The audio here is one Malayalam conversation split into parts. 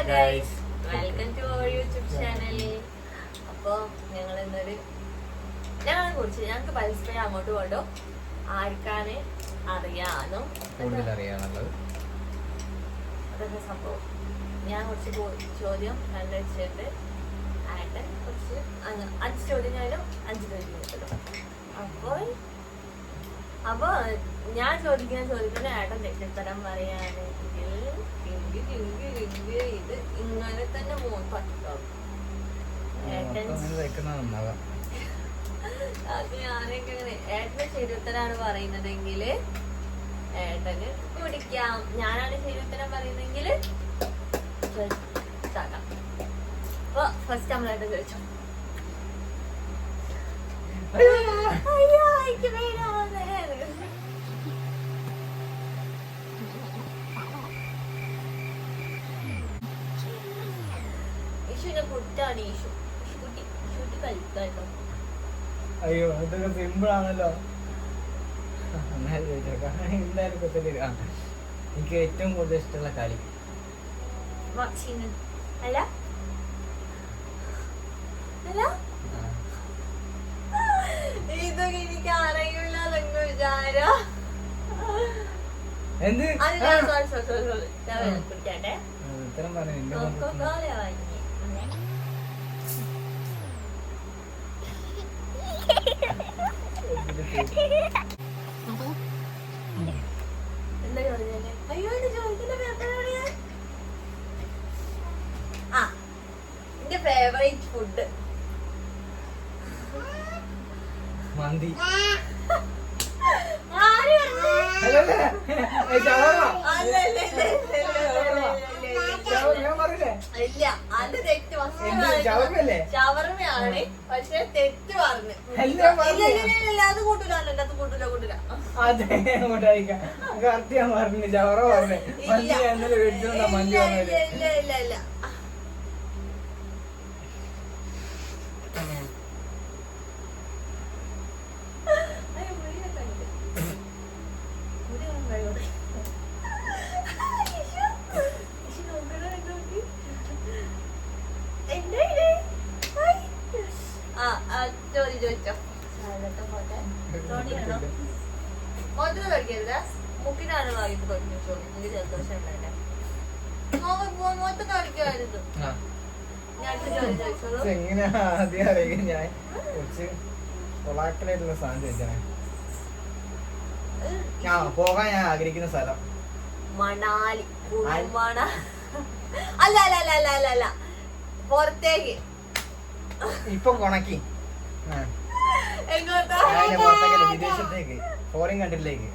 Guys, welcome to our YouTube channel. അപ്പോൾ ഞങ്ങളെ കുറിച്ച് ഞങ്ങൾക്ക് പരസ്പരം അങ്ങോട്ട് കൊണ്ടോ ആർക്കാണ് അറിയാനും കൂടുതൽ അറിയാനുള്ളത് അതൊക്കെ സംഭവം. ഞാൻ കുറച്ച് ചോദ്യം കണ്ടുവച്ചിട്ട് ആയിട്ട് കുറച്ച് 5 ചോദ്യം ഞാനും 5 ചോദ്യം കിട്ടും. അപ്പോൾ ഞാൻ ചോദിക്കുന്ന ഏട്ടൻ തെറ്റിത്തരം പറയാണെങ്കിൽ ഇത് ഇങ്ങനെ തന്നെ പറ്റും. അത് ഞാനൊക്കെ അങ്ങനെ ഏട്ടന് ശരിയുത്തരാണ് പറയുന്നതെങ്കിൽ ഏട്ടന് കുടിക്കാം. ഞാനാണ് ശരിയുത്തരം പറയുന്നതെങ്കിൽ അപ്പൊ ഫസ്റ്റ് നമ്മളായിട്ട് ചോദിച്ചോ. ഈശുവിന്റെ കുട്ടാണ് ഈശു കുട്ടി കളിക്കാട്ടോ. അയ്യോ അതൊക്കെ സിമ്പിൾ ആണല്ലോ. എനിക്ക് ഏറ്റവും കൂടുതൽ ഇഷ്ടമുള്ള കളി അല്ല ഇതൊക്കെ എനിക്ക് അറിയില്ല നിങ്ങൾ വിചാരം. കുടിക്കാട്ടെ ഉത്തരം പറഞ്ഞു. എന്താ ചോദിച്ചേ? അയ്യോ എന്റെ ചോദിക്കുന്ന എന്റെ ഫേവറേറ്റ് ഫുഡ് മന്തി. ഇല്ല, അത് തെറ്റ്. ഷവർമയാണ്, പക്ഷെ തെറ്റ് പറഞ്ഞു. അത് കൂട്ടൂല. ഇല്ല ചോദിച്ചോ. മധുര കഴിക്കരുത്, മുക്കിനാണ് വാങ്ങിട്ട് പറഞ്ഞു. എനിക്ക് ജലദോഷം ഉണ്ടായില്ല. മൊത്തം കഴിക്കരുത്. ഞാൻ ചോദിച്ചോളൂ. എങ്ങനെ ആദ്യം അറിയാം. ഞാൻ കുറച്ച് കൊളാക്കലായിട്ടുള്ള സാധനം ചോദിച്ചാണ്. പോകാൻ ഞാൻ ആഗ്രഹിക്കുന്ന സ്ഥലം മണാലി. അല്ല പുറത്തേക്ക്. ഇപ്പൊ കൊണക്കി പുറത്തേക്കല്ല, വിദേശത്തേക്ക്, ഫോറിൻ കൺട്രിയിലേക്ക്.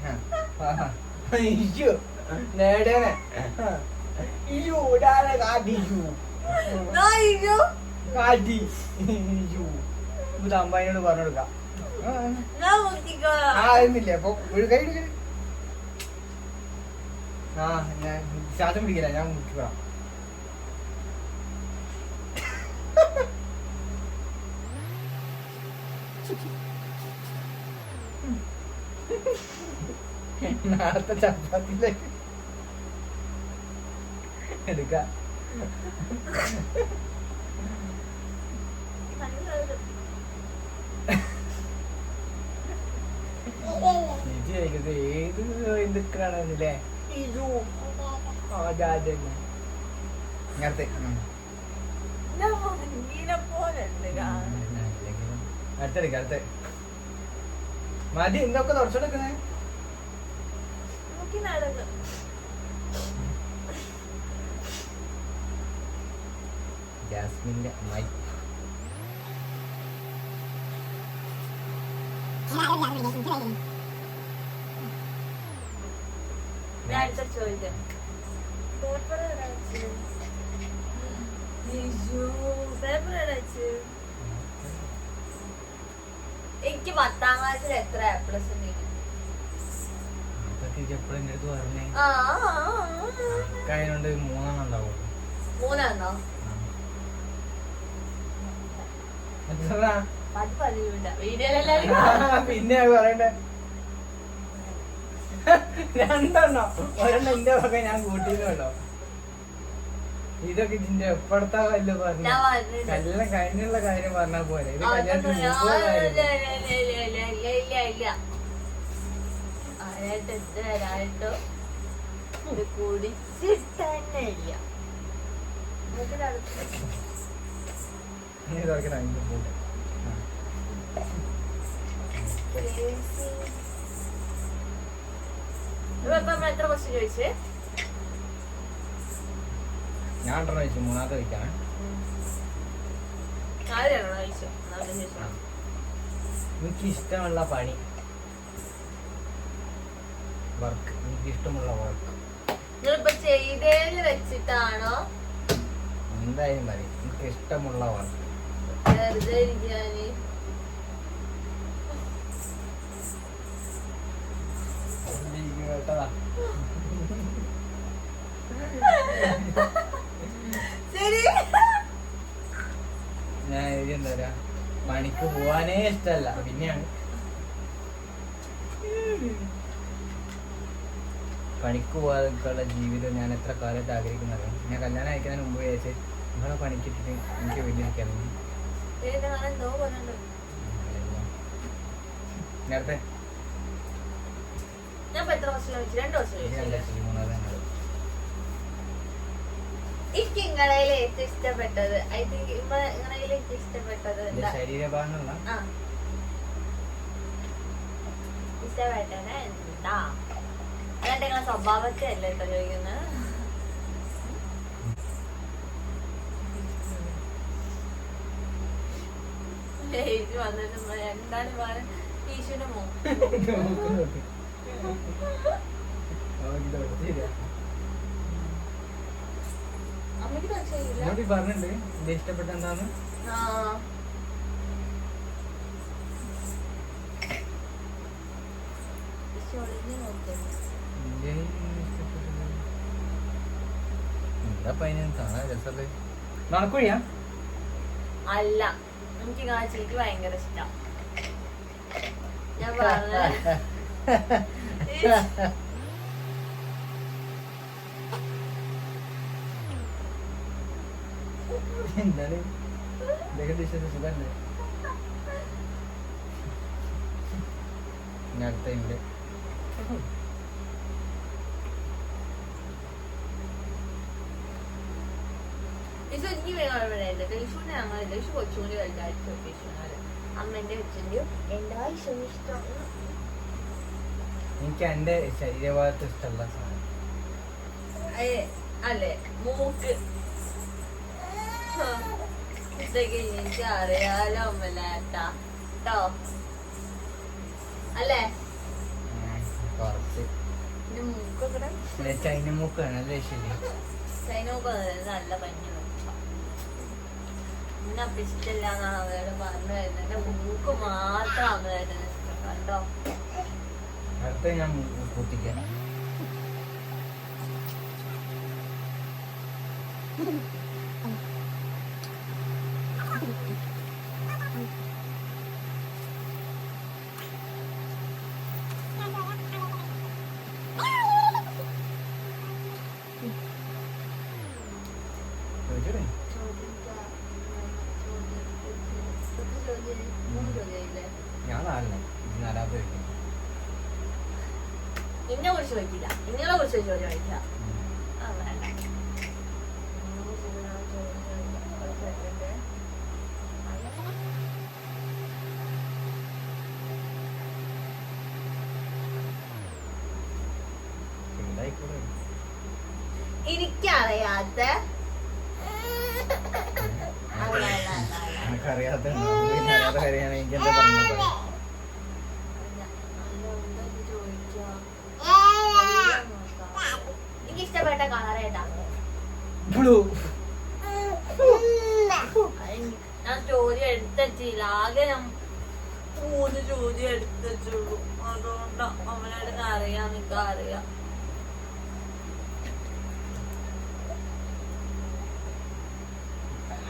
അമ്പാനോട് പറഞ്ഞു കൊടുക്കാം. ആയിരുന്നില്ല അപ്പൊ ഒരു കൈ ഞാൻ ശ്വാസം പിടിക്കില്ല, ഞാൻ മുക്കിക്കോളാം. നേരത്തെ ചപ്പാത്തിയിലേക്ക് എടുക്കാം. ഏത് എന്തൊക്കെയാണെന്നില്ലേ നേരത്തെ അടുത്തെടുക്ക. അടുത്ത മതി. എന്തൊക്കെ തുടച്ചെടുക്കുന്നേ? ജാസ്മിന്റെ അമ്മായി. ചോദിക്കാം. എനിക്ക് 10ാം ക്ലാസ്സിൽ എത്ര A+ പറഞ്ഞേ? 3 ഉണ്ടാവും. 3 പിന്നെ പറയണ്ടേ? 2 ഒരെണ്ണം എന്റെ വക ഞാൻ കൂട്ടിന്ന് കേട്ടോ. ഇതൊക്കെ ഇതിന്റെ എപ്പോഴത്താ വല്ല പറഞ്ഞു ഞാൻ പറഞ്ഞില്ല. കല്യാണം കഴിഞ്ഞുള്ള കാര്യം പറഞ്ഞാ പോലെ ഇത് അതൊന്നും കല്യാണത്തിന് മുമ്പുള്ള കാര്യം. ഇല്ല ആരായിട്ട് എന്ത് വരായിട്ടോ ഇത് കുടിച്ചിട്ട് തന്നെ ഇല്ല ഇനി ഇതൊക്കെ കഴിഞ്ഞു പോട്ടെ. എത്ര ക്വസ്റ്റ്യൻ ചോദിച്ചേ? ഞാൻ 2 വെച്ചു 3ാമത്തെ വയ്ക്കാണ്. എനിക്ക് ഇഷ്ടമുള്ള പണി വർക്ക്. എനിക്ക് ഇഷ്ടമുള്ള വർക്ക് നിങ്ങളിപ്പോ ചെയ്തേല് വെച്ചിട്ടാണോ എന്തായാലും പറയും. എനിക്ക് ഇഷ്ടമുള്ള വർക്ക് വെറുതെ ഇരിക്കാന്? കേട്ടതാ. ശരി ഞാൻ എഴുതി എന്താ പറയാ, പണിക്ക് പോവാനേ ഇഷ്ടല്ല. പിന്നെയാണ് പണിക്ക് പോകാതെയുള്ള ജീവിതം ഞാൻ എത്ര കാലമായിട്ട് ആഗ്രഹിക്കുന്നത്. ഞാൻ കല്യാണം അയക്കുന്നതിന് മുമ്പ് വിചാരിച്ച് നിങ്ങളെ പണിക്കിട്ടിട്ട് എനിക്ക് വലിയ നിൽക്കാറുണ്ട്. എന്തോ പറയുന്നുണ്ട്. നേരത്തെ ഞാൻ എത്ര ക്വസ്റ്റ്യൻ ചോദിച്ചു? 2 ക്വസ്റ്റ്യൻ ചോദിച്ചു. 3ാമത് എനിക്ക് ഇങ്ങളയിൽ ഏറ്റവും ഇഷ്ടപ്പെട്ടത് ഐ തിങ്ക് ഇങ്ങളയിൽ ഏറ്റവും ഇഷ്ടപ്പെട്ടത് എന്താ? ശരീരഭാഗങ്ങളാ. ആ ഇഷ്ടപ്പെട്ടത് എന്താ? അല്ലാണ്ട് നിങ്ങളെ സ്വഭാവത്തെ അല്ല കേട്ടോ ചോദിക്കുന്നത്. ഇത് വന്നിട്ട് എന്താണ് പറയാൻ ഈശ്വരന് മോ അമ്മയ്ക്ക് പക്ഷേയില്ല. പറഞ്ഞിട്ടുണ്ട് എന്റെ ഇഷ്ടപ്പെട്ട എന്താന്ന്. ആ ഒളിഞ്ഞു നോക്കുന്നു. എന്താ പൈന കാണാൻ രസല്ലേ. നടക്കുഴിയാ അല്ല എനിക്ക് കാച്ചിക്ക് ഭയങ്കര ഇഷ്ടം. ഞാൻ പറഞ്ഞ എന്താണ് ഇതൊക്കെ സുഖല്ലേ. ഞാൻ അടുത്ത ഇവിടെ ഇഷു എനിക്ക് വേണമില്ല. ഇഷുവിനെ ഞങ്ങളില്ല. ഇഷു കൊച്ചുകൂടി വലുതായിട്ട് ഇഷുനാല് അമ്മേന്റെ വെച്ചിന്റെയും എന്താ ഇഷുവിന് ഇഷ്ടം? എനിക്ക് എന്റെ ശരീരഭാഗത്ത് ഇഷ്ടമുള്ള സാധനം അല്ലേ മൂക്ക്. ഇതൊക്കെ എനിക്ക് അറിയാലോ അമ്മലാട്ടാ ട്ടോ അല്ലേ? കുറച്ച് എന്റെ മൂക്കൊക്കെ ചൈന മൂക്കാണ് അല്ലേ ശരി. സൈനോക്ക് നല്ല പഞ്ഞു ഇന്നപ്പ ഇഷ്ടമില്ല എന്നാണ് അവരോട് പറഞ്ഞു വരുന്നത്. എന്റെ മൂക്ക് മാത്രം അമ്മയായിട്ട് ഇഷ്ടം കണ്ടോ. അടുത്ത ഞാൻ കൂട്ടിക്കാം. ഞാൻ 4 4ാമത്തെ വയ്ക്കും. ഇന്നെ കുറിച്ച് ചോദിക്കില്ല. നിങ്ങളെ കുറിച്ച് ചോദിക്കാം. ആ വേണ്ട. എനിക്കറിയാത്ത എനിക്കറിയാത്ത കാര്യമാണ്. എനിക്ക് എന്താ പറഞ്ഞത് എനിക്ക് ഇഷ്ടപ്പെട്ട കളർ ഏതാ? ബ്ലൂ. ഞാൻ ചോദ്യം എടുത്തില്ല. ആകെ ഞാൻ 3 ചോദ്യം എടുത്തുള്ളൂ. അതുകൊണ്ട് അവനോട് അറിയാം. നിനക്ക് അറിയാം.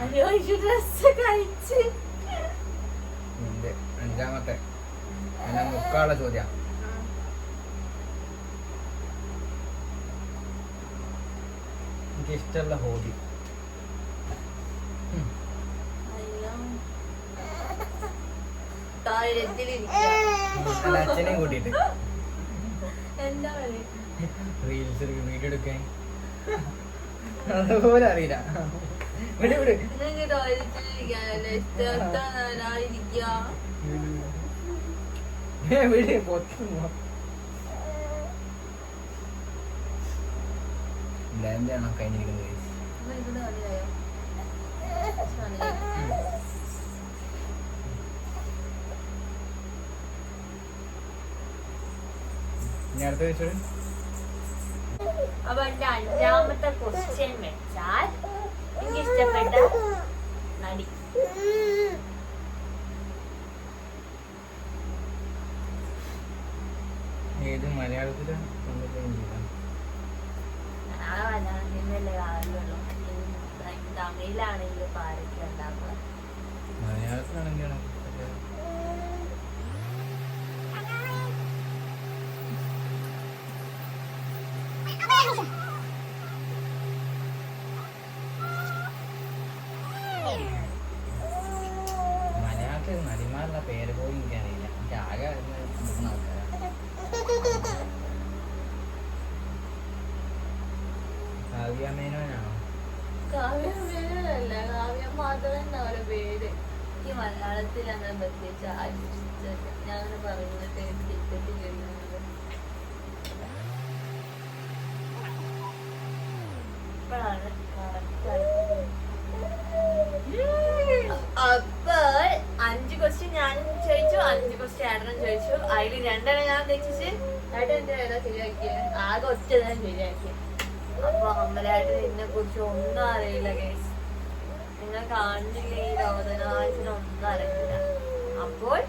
അയ്യോ ഈ ഡ്രസ് കഴിച്ച്. 5ാമത്തെ മുക്കാളെ ചോദ്യം. എനിക്ക് ഇഷ്ടമുള്ള ഹോബി അയ്യോ ടോയ്ലറ്റിലിരിക്കുക. അല്ല അച്ഛനെയും കൂട്ടിയിട്ട് എന്താ പറയുക, റീൽസ് വീഡിയോ എടുക്കാൻ അതുപോലെ അറിയില്ല. വിട് വിട് നിങ്ങൾക്ക് ടോയ്ലറ്റിലിരിക്കാനല്ലേ ഇഷ്ടം? എത്ര നേരമായിരിക്കുക? വിട് പൊത്തുന്നു. എന്താണോ കഴിഞ്ഞിരിക്കുന്നത് അപ്പൊ ഇവിടെ കളിയായോ? കളിയായി. ഇനി അടുത്ത വെച്ചോളൂ. അപ്പൊ എന്റെ 5ാമത്തെ ക്വസ്റ്റ്യൻ വെച്ചാൽ എനിക്ക് ഇഷ്ടപ്പെട്ട നടി. ഏത് മലയാളത്തിലോ നാളെ മലയാളം സിനിമയല്ലേ കാണുള്ളൂ. തമിഴിലാണെങ്കിലും ആരൊക്കെ ഉണ്ടാക്കുക. മലയാളത്തിലാണെങ്കിലാണ് മലയാളത്തിൽ നടിമാരുടെ പേര് പോലും എനിക്കറിയില്ല. എനിക്ക് ആകെ അറിയുന്ന ആൾക്കാരാണ്. കാവ്യ മേനോനാണോ? കാവ്യ മേനോനല്ല, കാവ്യ മാധവൻ എന്നവരുടെ പേര്. ഈ മലയാളത്തിൽ അങ്ങനെ പ്രത്യേകിച്ച് ആരും ഇഷ്ടമല്ല. ഞാൻ അങ്ങനെ പറയുന്നത് ടിക്കറ്റ് ചെയ്യുന്നത് ഇപ്പോഴാണ് അപ്പോൾ 5 ക്വസ്റ്റ്യൻ ഞാനും ചോദിച്ചു, 5 ക്വസ്റ്റ്യൻ ഏട്ടനും ചോദിച്ചു. അതിൽ 2 ഞാൻ തെറ്റിച്ച് ഏട്ടൻ എന്റെ ഏതാ ശരിയാക്കിയത്? ആകെ ഒറ്റ ഞാൻ ശരിയാക്കിയത്. അപ്പൊ അമ്മലായിട്ട് ഇതിനെ കുറിച്ച് ഒന്നും അറിയില്ല ഗൈസ്. നിങ്ങൾ കാണുന്നില്ല ഈ ലോകത്തിനാഴ്ച ഒന്നും അറിയില്ല. അപ്പോൾ